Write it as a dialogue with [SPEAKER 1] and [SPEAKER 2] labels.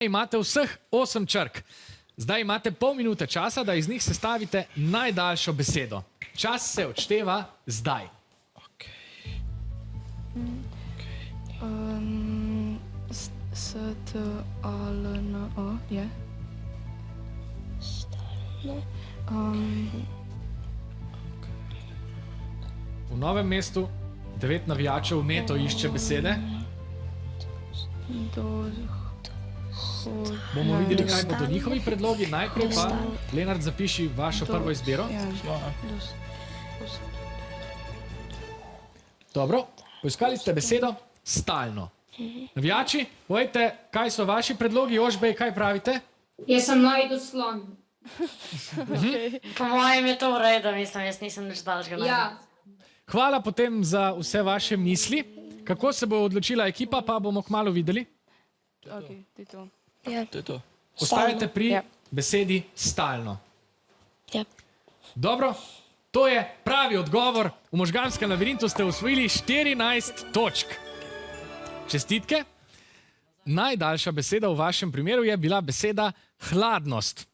[SPEAKER 1] Imate vseh 8 črk. Zdaj imate pol minute časa, da iz njih sestavite najdaljšo besedo. Čas se odšteva zdaj.
[SPEAKER 2] S-T-A-L-N-O, je?
[SPEAKER 1] V Novem mestu 9 navijačev neto išče besede. Bomo videli, kaj bodo njihovi predlogi. Najprej pa, Lenart, zapiši vašo prvo izbiro. Dobro, poiskali ste besedo stalno. Navijači, povejte, kaj so vaši predlogi. Jožbej, kaj pravite?
[SPEAKER 3] Jaz sem najdu slon.
[SPEAKER 4] Po mojem je to v redu, mislim, jaz nisem nič daljšega našel.
[SPEAKER 3] Ja.
[SPEAKER 1] Hvala potem za vse vaše misli. Kako se bo odločila ekipa, pa bomo kmalu videli.
[SPEAKER 2] Ok, ti to.
[SPEAKER 5] To je to.
[SPEAKER 1] Ostajate pri besedi stalno. Dobro, to je pravi odgovor. V možganskem labirintu ste osvojili 14 točk. Čestitke. Najdaljša beseda v vašem primeru je bila beseda hladnost.